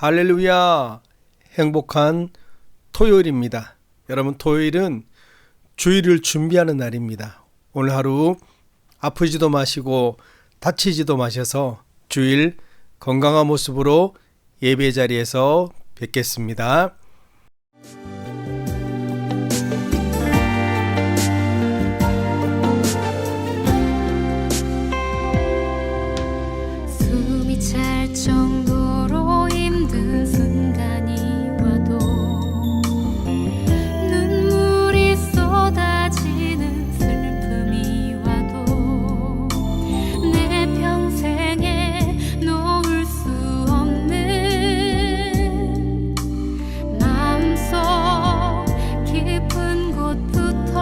할렐루야! 행복한 토요일입니다. 여러분, 토요일은 주일을 준비하는 날입니다. 오늘 하루 아프지도 마시고 다치지도 마셔서 주일 건강한 모습으로 예배 자리에서 뵙겠습니다. 숨이 찰 정도로 힘든 순간이 와도 눈물이 쏟아지는 슬픔이 와도 내 평생에 놓을 수 없는 마음속 깊은 곳부터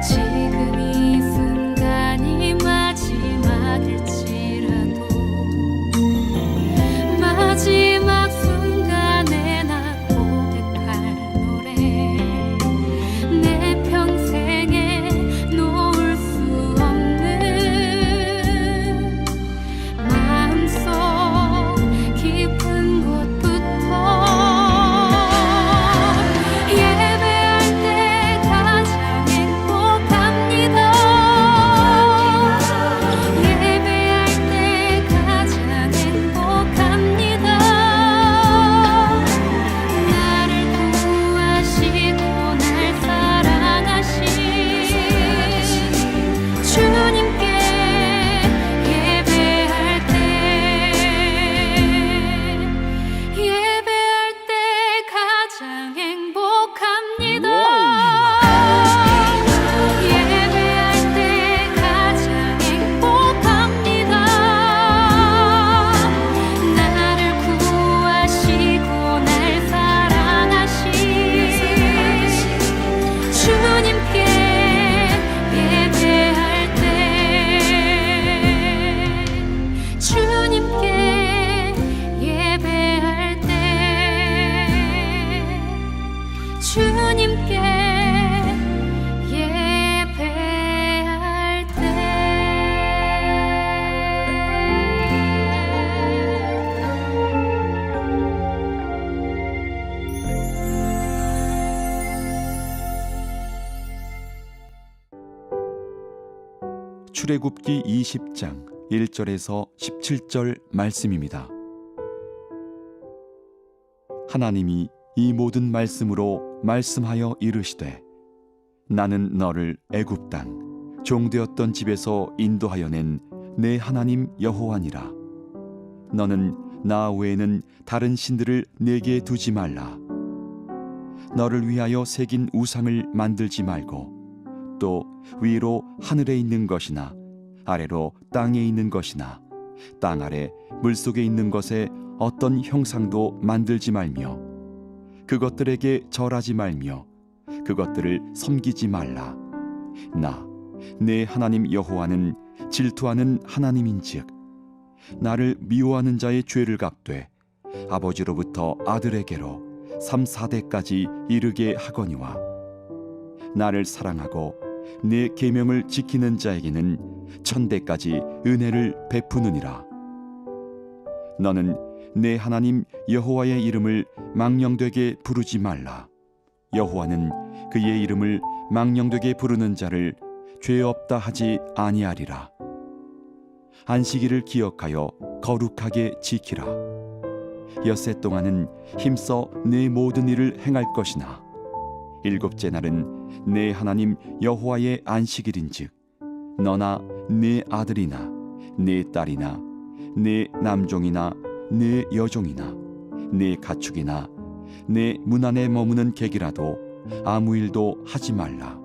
지금 이 순간이 마지막일지라도 마지막 순간에 나 고백할 노래 내 평생에 놓을 수 없는 마음속 깊은 곳부터 예배할 때 가장 행복합니다. 예배할 때 가장 행복합니다. 나를 구하시고 날 사랑하신 주님께 예배할 때 가장 행복합니다. 예배할 때 가장 행복합니다. 나를 구하시고 날 사랑하신 주님께 예배할 때 주님께 예배할 때 주님께 예배할 때 출애굽기 20장 1절에서 17절 말씀입니다. 하나님이 이 모든 말씀으로 말씀하여 이르시되 나는 너를 애굽 땅 종되었던 집에서 인도하여 낸 내 하나님 여호와니라. 너는 나 외에는 다른 신들을 내게 두지 말라. 너를 위하여 새긴 우상을 만들지 말고 또 위로 하늘에 있는 것이나 아래로 땅에 있는 것이나 땅 아래 물속에 있는 것에 어떤 형상도 만들지 말며 그것들에게 절하지 말며 그것들을 섬기지 말라. 나 내 하나님 여호와는 질투하는 하나님인즉 나를 미워하는 자의 죄를 갚되 아버지로부터 아들에게로 3, 4대까지 이르게 하거니와 나를 사랑하고 내 계명을 지키는 자에게는 1000대까지 은혜를 베푸느니라. 너는 내 하나님 여호와의 이름을 망령되게 부르지 말라. 여호와는 그의 이름을 망령되게 부르는 자를 죄 없다 하지 아니하리라. 안식일을 기억하여 거룩하게 지키라. 엿새 동안은 힘써 내 모든 일을 행할 것이나 일곱째 날은 내 하나님 여호와의 안식일인즉 너나 네 아들이나 네 딸이나 네 남종이나 네 여종이나 네 가축이나 내 문 안에 머무는 객이라도 아무 일도 하지 말라.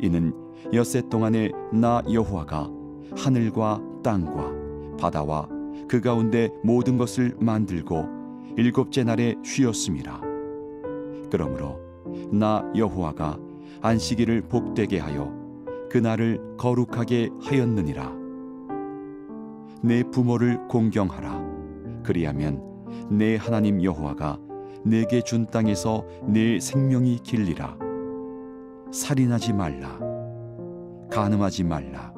이는 엿새 동안에 나 여호와가 하늘과 땅과 바다와 그 가운데 모든 것을 만들고 일곱째 날에 쉬었음이라. 그러므로 나 여호와가 안식일을 복되게 하여 그날을 거룩하게 하였느니라. 내 부모를 공경하라. 그리하면 내 하나님 여호와가 내게 준 땅에서 내 생명이 길리라. 살인하지 말라. 간음하지 말라.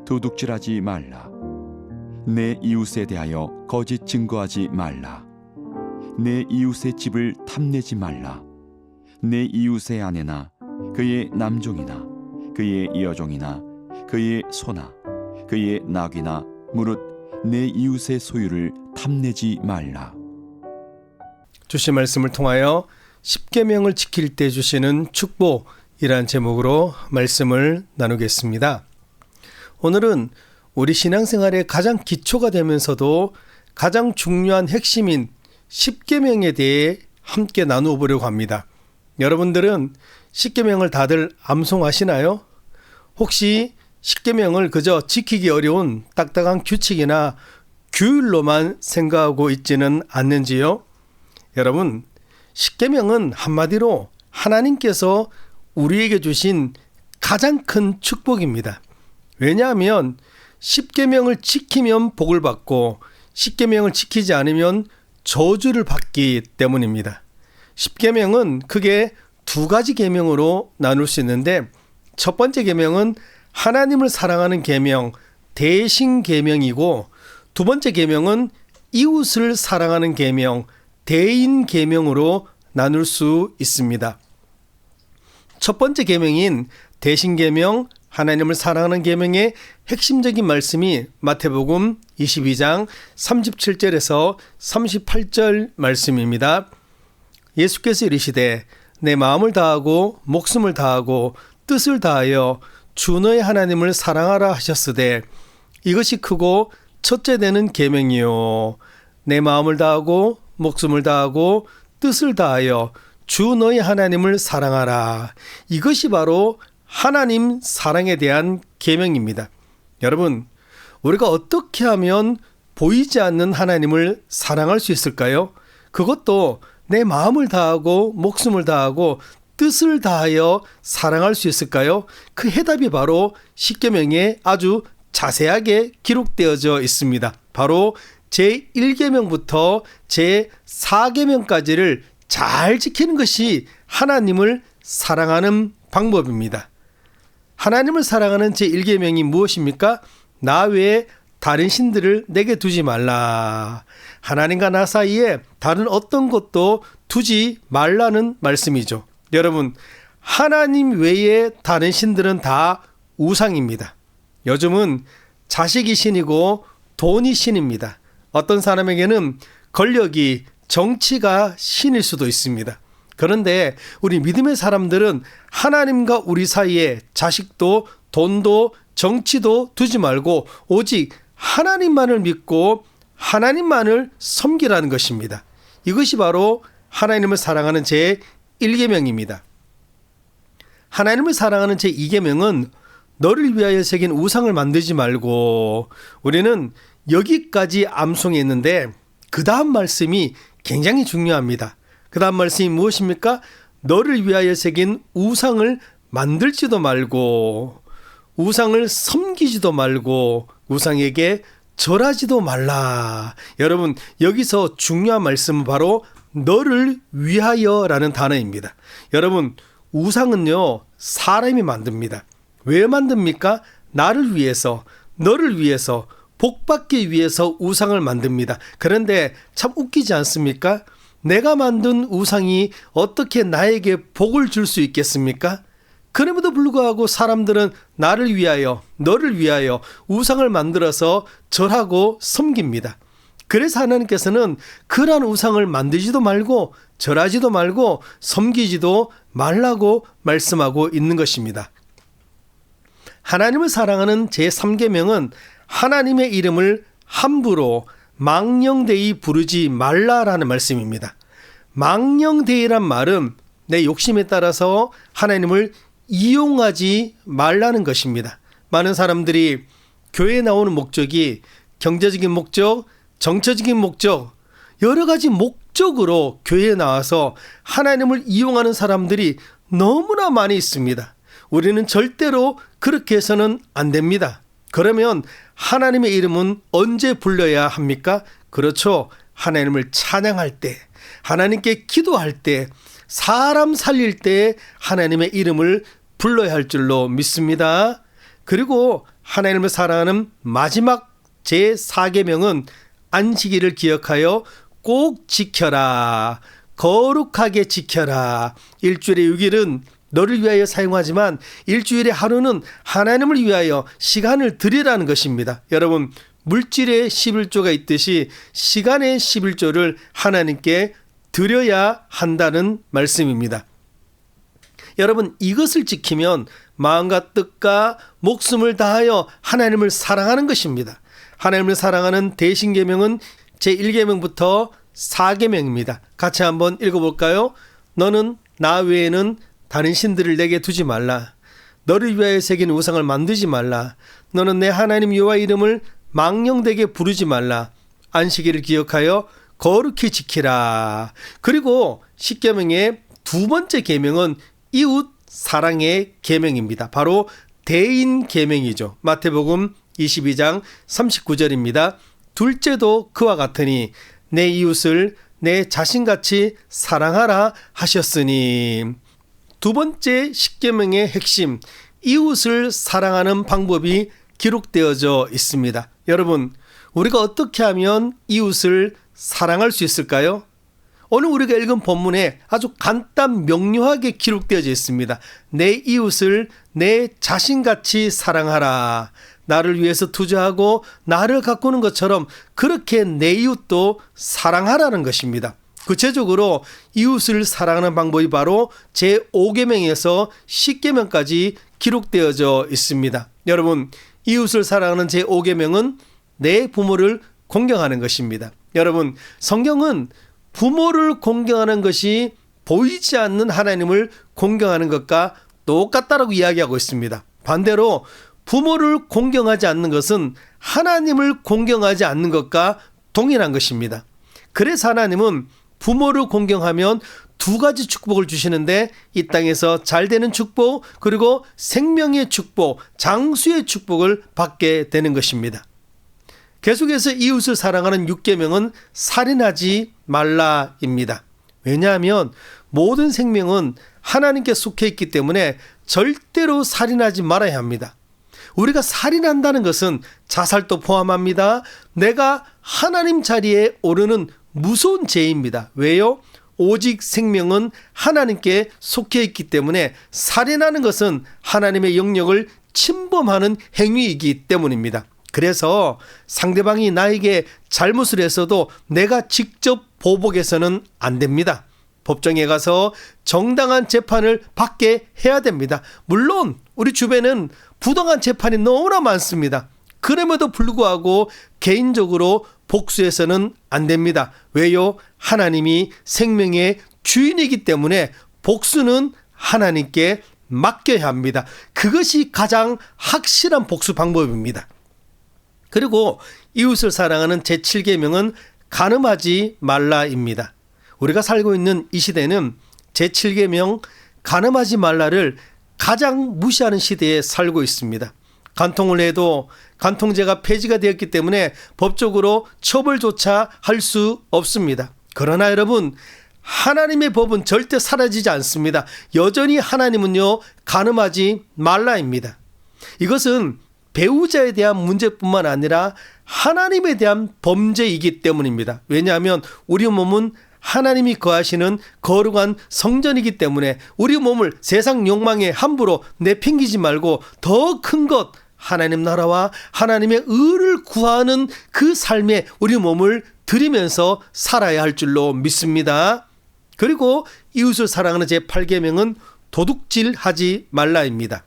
도둑질하지 말라. 내 이웃에 대하여 거짓 증거하지 말라. 내 이웃의 집을 탐내지 말라. 내 이웃의 아내나 그의 남종이나 그의 여종이나 그의 소나 그의 낙이나 무릇 내 이웃의 소유를 탐내지 말라. 주신 말씀을 통하여 십계명을 지킬 때 주시는 축복이란 제목으로 말씀을 나누겠습니다. 오늘은 우리 신앙생활의 가장 기초가 되면서도 가장 중요한 핵심인 십계명에 대해 함께 나누어 보려고 합니다. 여러분들은 십계명을 다들 암송하시나요? 혹시 십계명을 그저 지키기 어려운 딱딱한 규칙이나 규율로만 생각하고 있지는 않는지요? 여러분, 십계명은 한마디로 하나님께서 우리에게 주신 가장 큰 축복입니다. 왜냐하면 십계명을 지키면 복을 받고 십계명을 지키지 않으면 저주를 받기 때문입니다. 십계명은 크게 두 가지 계명으로 나눌 수 있는데, 첫 번째 계명은 하나님을 사랑하는 계명, 대신 계명이고, 두 번째 계명은 이웃을 사랑하는 계명, 대인 계명으로 나눌 수 있습니다. 첫 번째 계명인 대신 계명, 하나님을 사랑하는 계명의 핵심적인 말씀이 마태복음 22장 37절에서 38절 말씀입니다. 예수께서 이르시되 내 마음을 다하고 목숨을 다하고 뜻을 다하여 주 너의 하나님을 사랑하라 하셨으되 이것이 크고 첫째 되는 계명이요 내 마음을 다하고 목숨을 다하고 뜻을 다하여 주 너의 하나님을 사랑하라. 이것이 바로 하나님 사랑에 대한 계명입니다. 여러분, 우리가 어떻게 하면 보이지 않는 하나님을 사랑할 수 있을까요? 그것도 내 마음을 다하고 목숨을 다하고 뜻을 다하여 사랑할 수 있을까요? 그 해답이 바로 십계명에 아주 자세하게 기록되어져 있습니다. 바로 제1계명부터 제4계명까지를 잘 지키는 것이 하나님을 사랑하는 방법입니다. 하나님을 사랑하는 제1계명이 무엇입니까? 나 외에 다른 신들을 내게 두지 말라. 하나님과 나 사이에 다른 어떤 것도 두지 말라는 말씀이죠. 여러분, 하나님 외에 다른 신들은 다 우상입니다. 요즘은 자식이 신이고 돈이 신입니다. 어떤 사람에게는 권력이, 정치가 신일 수도 있습니다. 그런데 우리 믿음의 사람들은 하나님과 우리 사이에 자식도 돈도 정치도 두지 말고 오직 하나님만을 믿고 하나님만을 섬기라는 것입니다. 이것이 바로 하나님을 사랑하는 제1계명입니다. 하나님을 사랑하는 제2계명은 너를 위하여 새긴 우상을 만들지 말고, 우리는 여기까지 암송했는데 그 다음 말씀이 굉장히 중요합니다. 그 다음 말씀이 무엇입니까? 너를 위하여 새긴 우상을 만들지도 말고 우상을 섬기지도 말고 우상에게 절하지도 말라. 여러분, 여기서 중요한 말씀은 바로 너를 위하여라는 단어입니다. 여러분, 우상은요 사람이 만듭니다. 왜 만듭니까? 나를 위해서, 너를 위해서, 복받기 위해서 우상을 만듭니다. 그런데 참 웃기지 않습니까? 내가 만든 우상이 어떻게 나에게 복을 줄 수 있겠습니까? 그럼에도 불구하고 사람들은 나를 위하여, 너를 위하여 우상을 만들어서 절하고 섬깁니다. 그래서 하나님께서는 그러한 우상을 만들지도 말고 절하지도 말고 섬기지도 말라고 말씀하고 있는 것입니다. 하나님을 사랑하는 제3계명은 하나님의 이름을 함부로 망령되이 부르지 말라라는 말씀입니다. 망령되이란 말은 내 욕심에 따라서 하나님을 이용하지 말라는 것입니다. 많은 사람들이 교회에 나오는 목적이 경제적인 목적, 정처적인 목적, 여러 가지 목적으로 교회에 나와서 하나님을 이용하는 사람들이 너무나 많이 있습니다. 우리는 절대로 그렇게 해서는 안 됩니다. 그러면 하나님의 이름은 언제 불러야 합니까? 그렇죠. 하나님을 찬양할 때, 하나님께 기도할 때, 사람 살릴 때 하나님의 이름을 불러야 할 줄로 믿습니다. 그리고 하나님을 사랑하는 마지막 제4계명은 안식일을 기억하여 꼭 지켜라. 거룩하게 지켜라. 일주일의 6일은 너를 위하여 사용하지만 일주일의 하루는 하나님을 위하여 시간을 드리라는 것입니다. 여러분, 물질의 11조가 있듯이 시간의 11조를 하나님께 드려야 한다는 말씀입니다. 여러분, 이것을 지키면 마음과 뜻과 목숨을 다하여 하나님을 사랑하는 것입니다. 하나님을 사랑하는 대신계명은 제1계명부터 4계명입니다. 같이 한번 읽어볼까요? 너는 나 외에는 다른 신들을 내게 두지 말라. 너를 위하여 새긴 우상을 만들지 말라. 너는 내 하나님 여호와 이름을 망령되게 부르지 말라. 안식일을 기억하여 거룩히 지키라. 그리고 10계명의 두 번째 계명은 이웃 사랑의 계명입니다. 바로 대인 계명이죠. 마태복음 22장 39절입니다. 둘째도 그와 같으니 내 이웃을 내 자신같이 사랑하라 하셨으니. 두 번째 10계명의 핵심, 이웃을 사랑하는 방법이 기록되어져 있습니다. 여러분, 우리가 어떻게 하면 이웃을 사랑할 수 있을까요? 오늘 우리가 읽은 본문에 아주 간단 명료하게 기록되어져 있습니다. 내 이웃을 내 자신같이 사랑하라. 나를 위해서 투자하고 나를 가꾸는 것처럼 그렇게 내 이웃도 사랑하라는 것입니다. 구체적으로 이웃을 사랑하는 방법이 바로 제5계명에서 10계명까지 기록되어져 있습니다. 여러분, 이웃을 사랑하는 제5계명은 내 부모를 공경하는 것입니다. 여러분, 성경은 부모를 공경하는 것이 보이지 않는 하나님을 공경하는 것과 똑같다라고 이야기하고 있습니다. 반대로 부모를 공경하지 않는 것은 하나님을 공경하지 않는 것과 동일한 것입니다. 그래서 하나님은 부모를 공경하면 두 가지 축복을 주시는데 이 땅에서 잘 되는 축복, 그리고 생명의 축복, 장수의 축복을 받게 되는 것입니다. 계속해서 이웃을 사랑하는 6계명은 살인하지 말라입니다. 왜냐하면 모든 생명은 하나님께 속해 있기 때문에 절대로 살인하지 말아야 합니다. 우리가 살인한다는 것은 자살도 포함합니다. 내가 하나님 자리에 오르는 무서운 죄입니다. 왜요? 오직 생명은 하나님께 속해 있기 때문에 살인하는 것은 하나님의 영역을 침범하는 행위이기 때문입니다. 그래서 상대방이 나에게 잘못을 했어도 내가 직접 보복해서는 안 됩니다. 법정에 가서 정당한 재판을 받게 해야 됩니다. 물론 우리 주변에는 부당한 재판이 너무나 많습니다. 그럼에도 불구하고 개인적으로 복수해서는 안 됩니다. 왜요? 하나님이 생명의 주인이기 때문에 복수는 하나님께 맡겨야 합니다. 그것이 가장 확실한 복수 방법입니다. 그리고 이웃을 사랑하는 제7계명은 간음하지 말라입니다. 우리가 살고 있는 이 시대는 제7계명 간음하지 말라를 가장 무시하는 시대에 살고 있습니다. 간통을 해도 간통죄가 폐지가 되었기 때문에 법적으로 처벌조차 할 수 없습니다. 그러나 여러분, 하나님의 법은 절대 사라지지 않습니다. 여전히 하나님은요, 간음하지 말라입니다. 이것은 배우자에 대한 문제뿐만 아니라 하나님에 대한 범죄이기 때문입니다. 왜냐하면 우리 몸은 하나님이 거하시는 거룩한 성전이기 때문에 우리 몸을 세상 욕망에 함부로 내팽기지 말고 더 큰 것, 하나님 나라와 하나님의 의를 구하는 그 삶에 우리 몸을 드리면서 살아야 할 줄로 믿습니다. 그리고 이웃을 사랑하는 제8계명은 도둑질하지 말라입니다.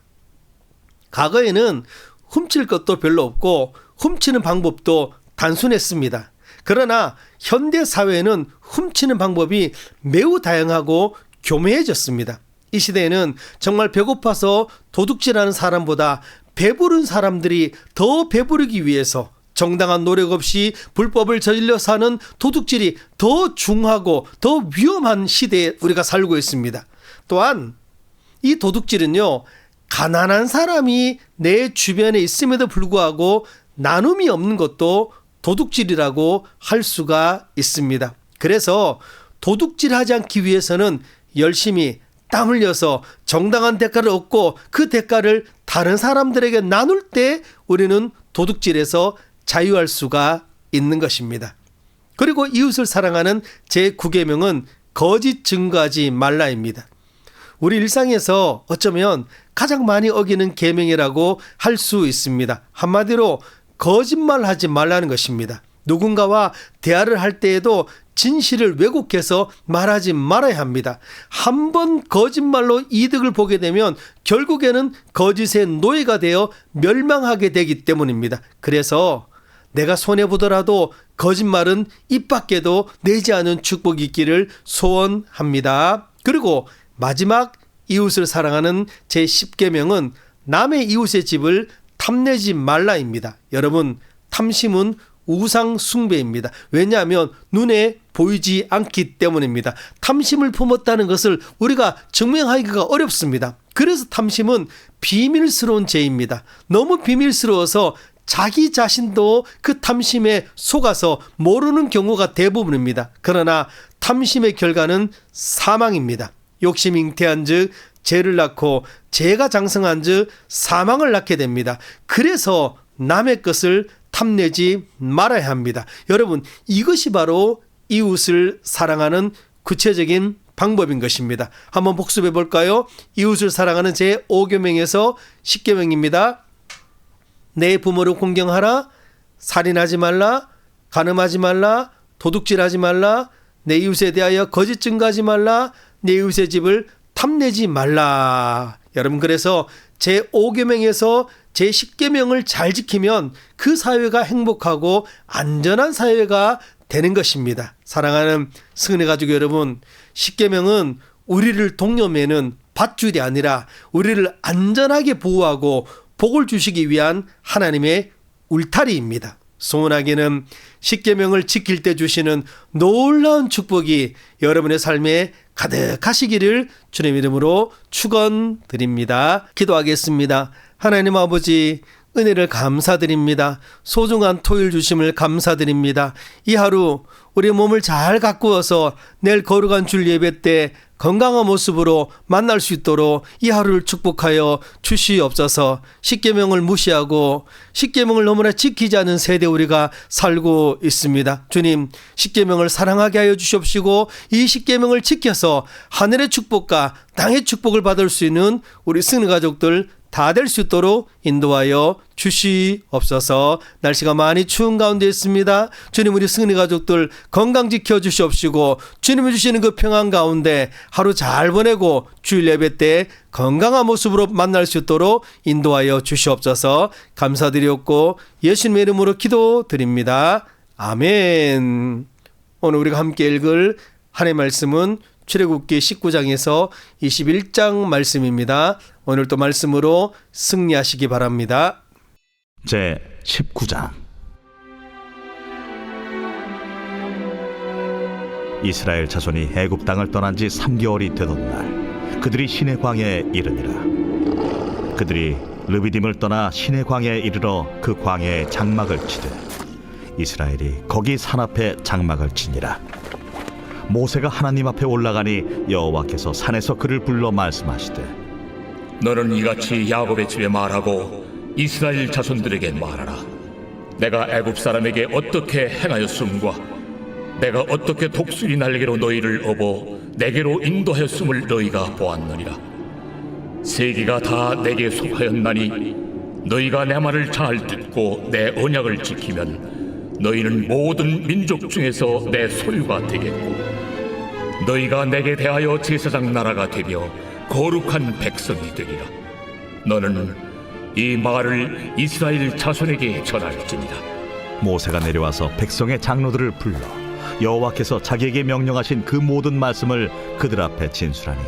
과거에는 훔칠 것도 별로 없고 훔치는 방법도 단순했습니다. 그러나 현대 사회에는 훔치는 방법이 매우 다양하고 교묘해졌습니다. 이 시대에는 정말 배고파서 도둑질하는 사람보다 배부른 사람들이 더 배부르기 위해서 정당한 노력 없이 불법을 저질러 사는 도둑질이 더 중하고 더 위험한 시대에 우리가 살고 있습니다. 또한 이 도둑질은요, 가난한 사람이 내 주변에 있음에도 불구하고 나눔이 없는 것도 도둑질이라고 할 수가 있습니다. 그래서 도둑질하지 않기 위해서는 열심히 땀 흘려서 정당한 대가를 얻고 그 대가를 다른 사람들에게 나눌 때 우리는 도둑질에서 자유할 수가 있는 것입니다. 그리고 이웃을 사랑하는 제9계명은 거짓 증거하지 말라입니다. 우리 일상에서 어쩌면 가장 많이 어기는 계명이라고 할 수 있습니다. 한마디로 거짓말하지 말라는 것입니다. 누군가와 대화를 할 때에도 진실을 왜곡해서 말하지 말아야 합니다. 한 번 거짓말로 이득을 보게 되면 결국에는 거짓의 노예가 되어 멸망하게 되기 때문입니다. 그래서 내가 손해보더라도 거짓말은 입 밖에도 내지 않은 축복이 있기를 소원합니다. 그리고 마지막 이웃을 사랑하는 제10계명은 남의 이웃의 집을 탐내지 말라입니다. 여러분, 탐심은 우상 숭배입니다. 왜냐하면 눈에 보이지 않기 때문입니다. 탐심을 품었다는 것을 우리가 증명하기가 어렵습니다. 그래서 탐심은 비밀스러운 죄입니다. 너무 비밀스러워서 자기 자신도 그 탐심에 속아서 모르는 경우가 대부분입니다. 그러나 탐심의 결과는 사망입니다. 욕심이 잉태한 즉 죄를 낳고 죄가 장성한 즉 사망을 낳게 됩니다. 그래서 남의 것을 탐내지 말아야 합니다. 여러분, 이것이 바로 이웃을 사랑하는 구체적인 방법인 것입니다. 한번 복습해 볼까요? 이웃을 사랑하는 제5계명에서 10계명입니다. 내 부모를 공경하라, 살인하지 말라, 간음하지 말라, 도둑질하지 말라, 내 이웃에 대하여 거짓 증거하지 말라, 내 이웃의 집을 탐내지 말라. 여러분, 그래서 제5계명에서 제10계명을 잘 지키면 그 사회가 행복하고 안전한 사회가 되는 것입니다. 사랑하는 승은혜 가족 여러분, 10계명은 우리를 독려매는 밧줄이 아니라 우리를 안전하게 보호하고 복을 주시기 위한 하나님의 울타리입니다. 소원하기는 10계명을 지킬 때 주시는 놀라운 축복이 여러분의 삶에 가득하시기를 주님 이름으로 축원드립니다. 기도하겠습니다. 하나님 아버지, 은혜를 감사드립니다. 소중한 토요일 주심을 감사드립니다. 이 하루 우리 몸을 잘 가꾸어서 내일 거룩한 줄 예배 때 건강한 모습으로 만날 수 있도록 이 하루를 축복하여 주시옵소서. 10계명을 무시하고 10계명을 너무나 지키지 않은 세대 우리가 살고 있습니다. 주님, 10계명을 사랑하게 하여 주시옵시고 이 10계명을 지켜서 하늘의 축복과 땅의 축복을 받을 수 있는 우리 승리 가족들 다 될 수 있도록 인도하여 주시옵소서. 날씨가 많이 추운 가운데 있습니다. 주님, 우리 승리 가족들 건강 지켜 주시옵시고 주님이 주시는 그 평안 가운데 하루 잘 보내고 주일 예배 때 건강한 모습으로 만날 수 있도록 인도하여 주시옵소서. 감사드리옵고 예수님의 이름으로 기도드립니다. 아멘. 오늘 우리가 함께 읽을 하나님의 말씀은 출애굽기 19장에서 21장 말씀입니다. 오늘 또 말씀으로 승리하시기 바랍니다. 제 19장. 이스라엘 자손이 애굽 땅을 떠난 지 3개월이 되던 날 그들이 시내 광야에 이르니라. 그들이 르비딤을 떠나 시내 광야에 이르러 그 광야에 장막을 치되 이스라엘이 거기 산 앞에 장막을 치니라. 모세가 하나님 앞에 올라가니 여호와께서 산에서 그를 불러 말씀하시되 너는 이같이 야곱의 집에 말하고 이스라엘 자손들에게 말하라. 내가 애굽 사람에게 어떻게 행하였음과 내가 어떻게 독수리 날개로 너희를 업어 내게로 인도하였음을 너희가 보았느니라. 세계가 다 내게 속하였나니 너희가 내 말을 잘 듣고 내 언약을 지키면 너희는 모든 민족 중에서 내 소유가 되겠고 너희가 내게 대하여 제사장 나라가 되며 거룩한 백성이 되리라. 너는 이 말을 이스라엘 자손에게 전할지니라. 모세가 내려와서 백성의 장로들을 불러 여호와께서 자기에게 명령하신 그 모든 말씀을 그들 앞에 진술하니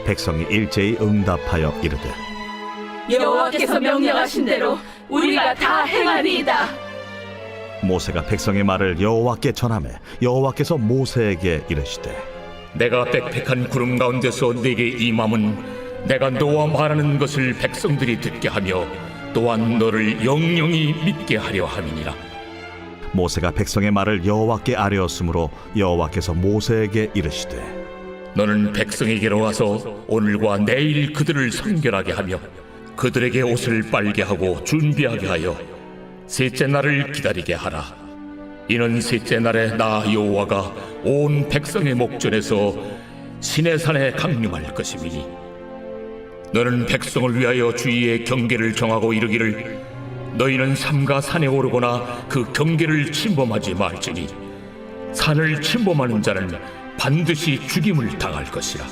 백성이 일제히 응답하여 이르되 여호와께서 명령하신 대로 우리가 다 행하리이다. 모세가 백성의 말을 여호와께 전하매 여호와께서 모세에게 이르시되 내가 빽빽한 구름 가운데서 네게 임함은 내가 너와 말하는 것을 백성들이 듣게 하며 또한 너를 영영히 믿게 하려 함이니라. 모세가 백성의 말을 여호와께 아뢰었으므로 여호와께서 모세에게 이르시되 너는 백성에게로 와서 오늘과 내일 그들을 성결하게 하며 그들에게 옷을 빨게 하고 준비하게 하여 셋째 날을 기다리게 하라. 이는 셋째 날에 나 여호와가 온 백성의 목전에서 시내산에 강림할 것임이니 너는 백성을 위하여 주위의 경계를 정하고 이르기를 너희는 삼가 산에 오르거나 그 경계를 침범하지 말지니 산을 침범하는 자는 반드시 죽임을 당할 것이라.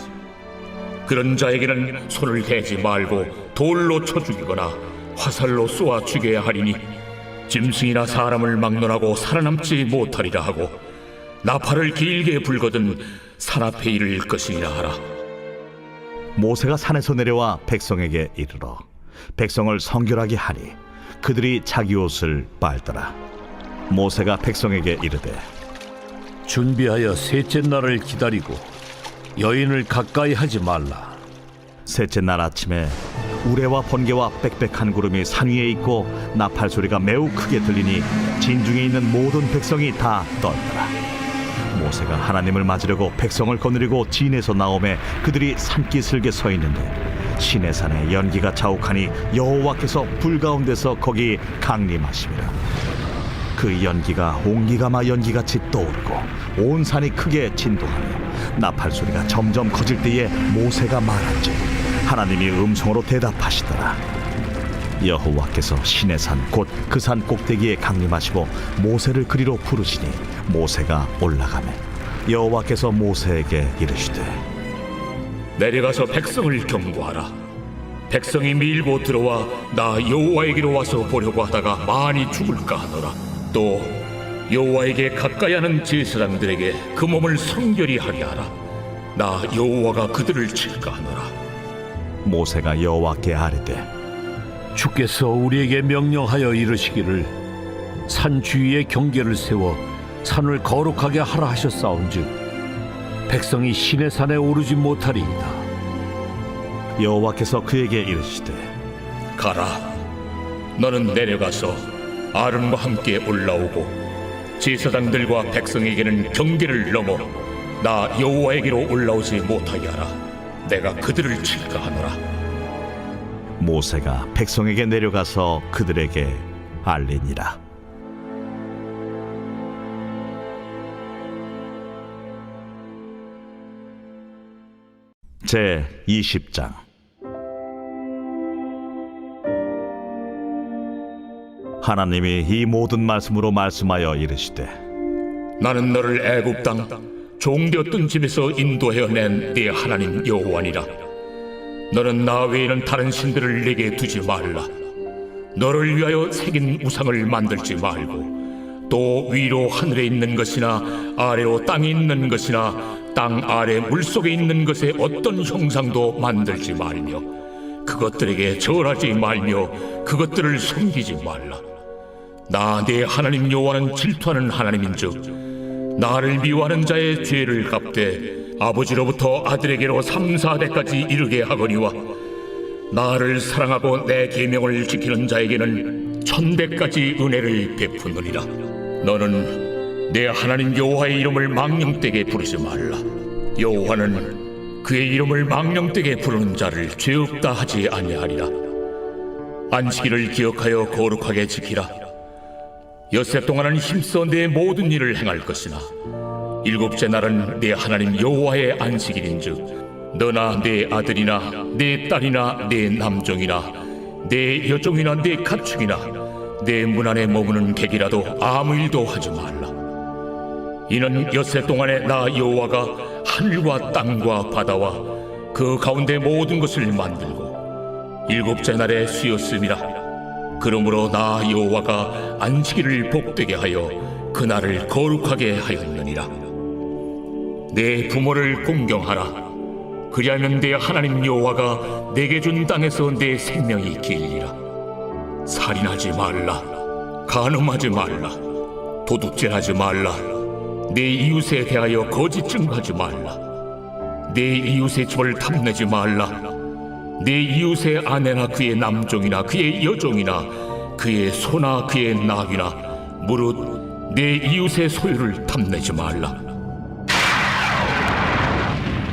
그런 자에게는 손을 대지 말고 돌로 쳐 죽이거나 화살로 쏘아 죽여야 하리니 짐승이나 사람을 막론하고 살아남지 못하리라 하고 나팔을 길게 불거든 산 앞에 이를 것이니라 하라. 모세가 산에서 내려와 백성에게 이르러 백성을 성결하게 하니 그들이 자기 옷을 빨더라. 모세가 백성에게 이르되 준비하여 셋째 날을 기다리고 여인을 가까이 하지 말라. 셋째 날 아침에 우레와 번개와 빽빽한 구름이 산 위에 있고 나팔 소리가 매우 크게 들리니 진중에 있는 모든 백성이 다 떨더라. 모세가 하나님을 맞으려고 백성을 거느리고 진에서 나오매 그들이 산기슭에 서 있는데 시내산에 연기가 자욱하니 여호와께서 불 가운데서 거기 강림하심이라. 그 연기가 옹기가마 연기같이 떠오르고 온 산이 크게 진동하며 나팔 소리가 점점 커질 때에 모세가 말한즉 하나님이 음성으로 대답하시더라. 여호와께서 시내산 곧 그 산 꼭대기에 강림하시고 모세를 그리로 부르시니 모세가 올라가매 여호와께서 모세에게 이르시되 내려가서 백성을 경고하라. 백성이 밀고 들어와 나 여호와에게로 와서 보려고 하다가 많이 죽을까 하노라. 또 여호와에게 가까이 하는 제사장들에게 그 몸을 성결히 하게 하라. 나 여호와가 그들을 칠까 하노라. 모세가 여호와께 아뢰되 주께서 우리에게 명령하여 이르시기를 산 주위에 경계를 세워 산을 거룩하게 하라 하셨사온즉 백성이 시내산에 오르지 못하리이다. 여호와께서 그에게 이르시되 가라. 너는 내려가서 아론과 함께 올라오고 제사장들과 백성에게는 경계를 넘어 나 여호와에게로 올라오지 못하게 하라. 내가 그들을 칠까 하노라. 모세가 백성에게 내려가서 그들에게 알리니라. 제 20장. 하나님이 이 모든 말씀으로 말씀하여 이르시되 나는 너를 애굽 땅 종되었던 집에서 인도하여 낸 네 하나님 여호와니라. 너는 나 외에는 다른 신들을 내게 두지 말라. 너를 위하여 새긴 우상을 만들지 말고 또 위로 하늘에 있는 것이나 아래로 땅에 있는 것이나 땅 아래 물속에 있는 것에 어떤 형상도 만들지 말며 그것들에게 절하지 말며 그것들을 섬기지 말라. 나 네 하나님 여호와는 질투하는 하나님인즉 나를 미워하는 자의 죄를 갚되 아버지로부터 아들에게로 3, 4대까지 이르게 하거니와 나를 사랑하고 내 계명을 지키는 자에게는 1000대까지 은혜를 베푸느니라. 너는 내 하나님 여호와의 이름을 망령되게 부르지 말라. 여호와는 그의 이름을 망령되게 부르는 자를 죄 없다 하지 아니하리라. 안식일을 기억하여 거룩하게 지키라. 엿새 동안은 힘써 내 모든 일을 행할 것이나 일곱째 날은 내 하나님 여호와의 안식일인즉 너나 내 아들이나 내 딸이나 내 남종이나 내 여종이나 내 가축이나 내 문 안에 머무는 객이라도 아무 일도 하지 말라. 이는 엿새 동안에 나 여호와가 하늘과 땅과 바다와 그 가운데 모든 것을 만들고 일곱째 날에 쉬었음이라. 그러므로 나 여호와가 안식일을 복되게 하여 그날을 거룩하게 하였느니라. 내 부모를 공경하라. 그리하면 내 하나님 여호와가 내게 준 땅에서 내 생명이 길리라. 살인하지 말라. 간음하지 말라. 도둑질하지 말라. 내 이웃에 대하여 거짓 증거하지 말라. 내 이웃의 집을 탐내지 말라. 내 이웃의 아내나 그의 남종이나 그의 여종이나 그의 소나 그의 나귀나 무릇 내 이웃의 소유를 탐내지 말라.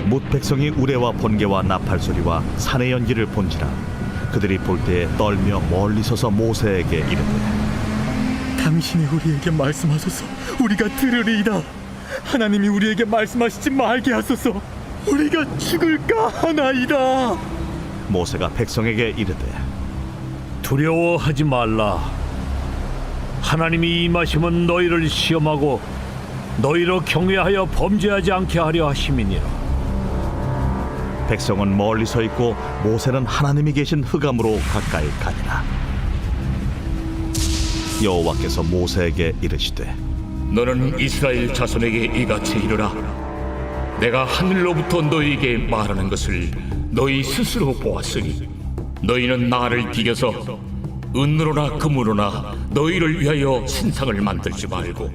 뭇 백성이 우레와 번개와 나팔 소리와 산의 연기를 본지라 그들이 볼 때에 떨며 멀리 서서 모세에게 이르되 당신이 우리에게 말씀하소서. 우리가 들으리이다. 하나님이 우리에게 말씀하시지 말게 하소서. 우리가 죽을까 하나이다. 모세가 백성에게 이르되 두려워하지 말라. 하나님이 임하시면 너희를 시험하고 너희로 경외하여 범죄하지 않게 하려 하심이니라. 백성은 멀리 서 있고 모세는 하나님이 계신 흑암으로 가까이 가니라. 여호와께서 모세에게 이르시되 너는 이스라엘 자손에게 이같이 이르라. 내가 하늘로부터 너희에게 말하는 것을 너희 스스로 보았으니 너희는 나를 비겨서 은으로나 금으로나 너희를 위하여 신상을 만들지 말고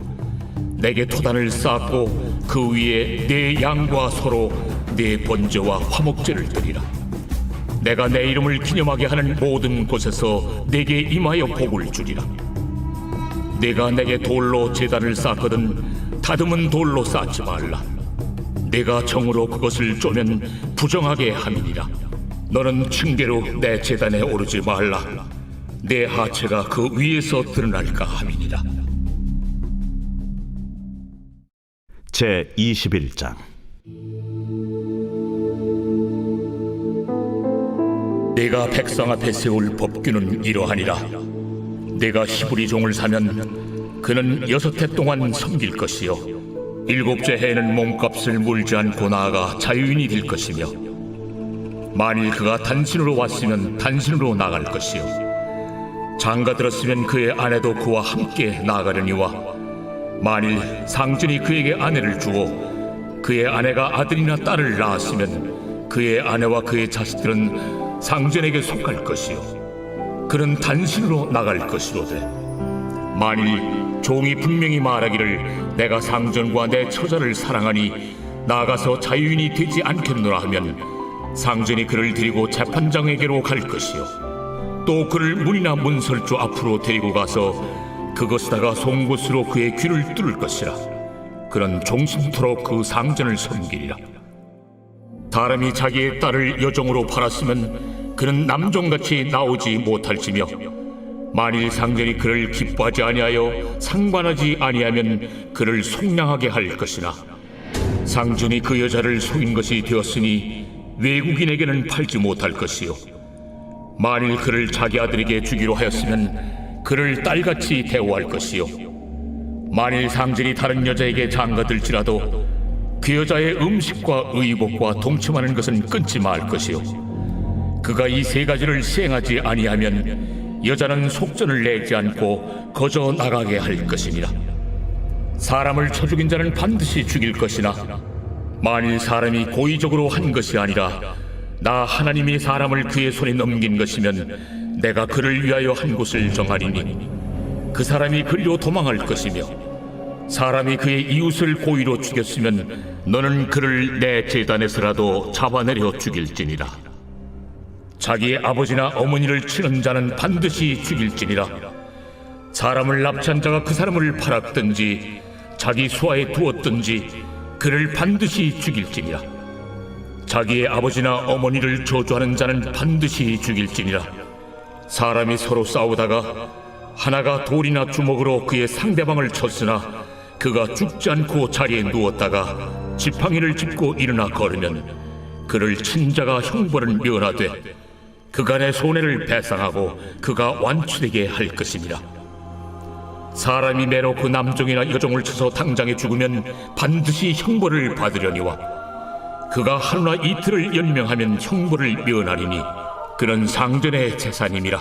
내게 토단을 쌓고 그 위에 내 양과 소로 내 번제와 화목제를 드리라. 내가 내 이름을 기념하게 하는 모든 곳에서 내게 임하여 복을 주리라. 내가 내게 돌로 제단을 쌓거든 다듬은 돌로 쌓지 말라. 내가 정으로 그것을 쪼면 부정하게 함이니라. 너는 층계로 내 제단에 오르지 말라. 내 하체가 그 위에서 드러날까 함이니라. 제 21장. 내가 백성 앞에 세울 법규는 이러하니라. 내가 히브리 종을 사면 그는 6해 동안 섬길 것이요 7째 해에는 몸값을 물지 않고 나아가 자유인이 될 것이며 만일 그가 단신으로 왔으면 단신으로 나갈 것이요 장가 들었으면 그의 아내도 그와 함께 나가려니와 만일 상전이 그에게 아내를 주어 그의 아내가 아들이나 딸을 낳았으면 그의 아내와 그의 자식들은 상전에게 속할 것이요 그는 단신으로 나갈 것이로되 만일 종이 분명히 말하기를 내가 상전과 내 처자를 사랑하니 나가서 자유인이 되지 않겠노라 하면 상전이 그를 데리고 재판장에게로 갈 것이요 또 그를 문이나 문설주 앞으로 데리고 가서 그것에다가 송곳으로 그의 귀를 뚫을 것이라. 그는 종신토록 그 상전을 섬기리라. 사람이 자기의 딸을 여종으로 팔았으면 그는 남종같이 나오지 못할지며 만일 상전이 그를 기뻐하지 아니하여 상관하지 아니하면 그를 속량하게 할 것이나 상전이 그 여자를 속인 것이 되었으니 외국인에게는 팔지 못할 것이요 만일 그를 자기 아들에게 주기로 하였으면 그를 딸같이 대우할 것이요 만일 상전이 다른 여자에게 장가들지라도 그 여자의 음식과 의복과 동침하는 것은 끊지 말 것이요 그가 이 3가지를 시행하지 아니하면 여자는 속전을 내지 않고 거저 나가게 할 것이니라. 사람을 쳐 죽인 자는 반드시 죽일 것이나 만일 사람이 고의적으로 한 것이 아니라 나 하나님이 사람을 그의 손에 넘긴 것이면 내가 그를 위하여 한 곳을 정하리니 그 사람이 그리로 도망할 것이며 사람이 그의 이웃을 고의로 죽였으면 너는 그를 내 제단에서라도 잡아내려 죽일지니라. 자기의 아버지나 어머니를 치는 자는 반드시 죽일지니라. 사람을 납치한 자가 그 사람을 팔았든지 자기 수하에 두었든지 그를 반드시 죽일지니라. 자기의 아버지나 어머니를 저주하는 자는 반드시 죽일지니라. 사람이 서로 싸우다가 하나가 돌이나 주먹으로 그의 상대방을 쳤으나 그가 죽지 않고 자리에 누웠다가 지팡이를 짚고 일어나 걸으면 그를 친 자가 형벌을 면하되 그간의 손해를 배상하고 그가 완치되게 할 것입니다. 사람이 매로 그 남종이나 여종을 쳐서 당장에 죽으면 반드시 형벌을 받으려니와 그가 하루나 이틀을 연명하면 형벌을 면하리니 그는 상전의 재산임이라.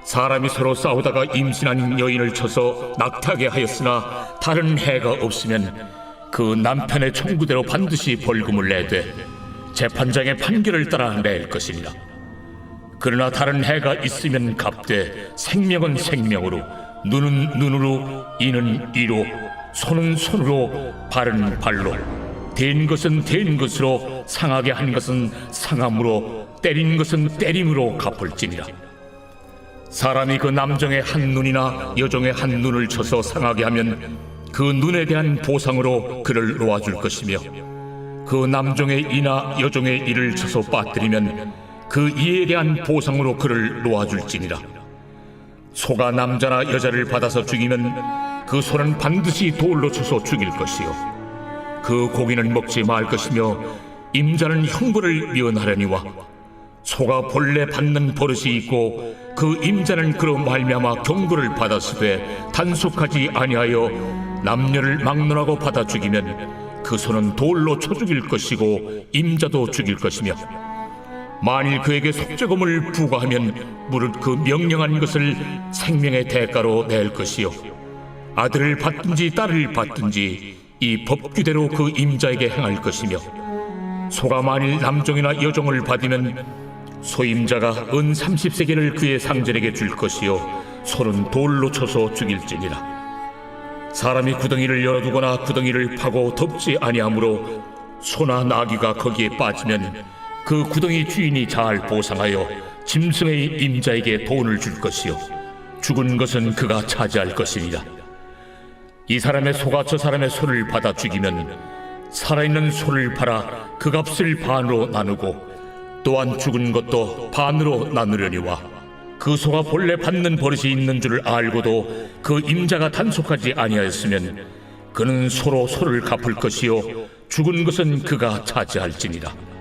사람이 서로 싸우다가 임신한 여인을 쳐서 낙태하게 하였으나 다른 해가 없으면 그 남편의 청구대로 반드시 벌금을 내되 재판장의 판결을 따라 낼 것이니라. 그러나 다른 해가 있으면 갚되 생명은 생명으로 눈은 눈으로 이는 이로 손은 손으로 발은 발로 된 것은 된 것으로 상하게 한 것은 상함으로 때린 것은 때림으로 갚을지니라. 사람이 그 남종의 한 눈이나 여종의 한 눈을 쳐서 상하게 하면 그 눈에 대한 보상으로 그를 놓아줄 것이며 그 남종의 이나 여종의 이를 쳐서 빠뜨리면 그 이에 대한 보상으로 그를 놓아줄지니라. 소가 남자나 여자를 받아서 죽이면 그 소는 반드시 돌로 쳐서 죽일 것이요 그 고기는 먹지 말 것이며 임자는 형벌을 미언하려니와 소가 본래 받는 버릇이 있고 그 임자는 그로 말미암아 경고를 받았으되 단속하지 아니하여 남녀를 막론하고 받아 죽이면 그 소는 돌로 쳐 죽일 것이고 임자도 죽일 것이며 만일 그에게 속죄금을 부과하면 무릇 그 명령한 것을 생명의 대가로 낼 것이요 아들을 받든지 딸을 받든지 이 법규대로 그 임자에게 행할 것이며 소가 만일 남종이나 여종을 받으면 소임자가 은 30세겔을 그의 상전에게 줄 것이요 소는 돌로 쳐서 죽일지니라. 사람이 구덩이를 열어두거나 구덩이를 파고 덮지 아니하므로 소나 나귀가 거기에 빠지면 그 구덩이 주인이 잘 보상하여 짐승의 임자에게 돈을 줄 것이요 죽은 것은 그가 차지할 것이니라. 이 사람의 소가 저 사람의 소를 받아 죽이면 살아있는 소를 팔아 그 값을 반으로 나누고 또한 죽은 것도 반으로 나누려니와 그 소가 본래 받는 버릇이 있는 줄 알고도 그 임자가 단속하지 아니하였으면 그는 소로 소를 갚을 것이요 죽은 것은 그가 차지할지니라.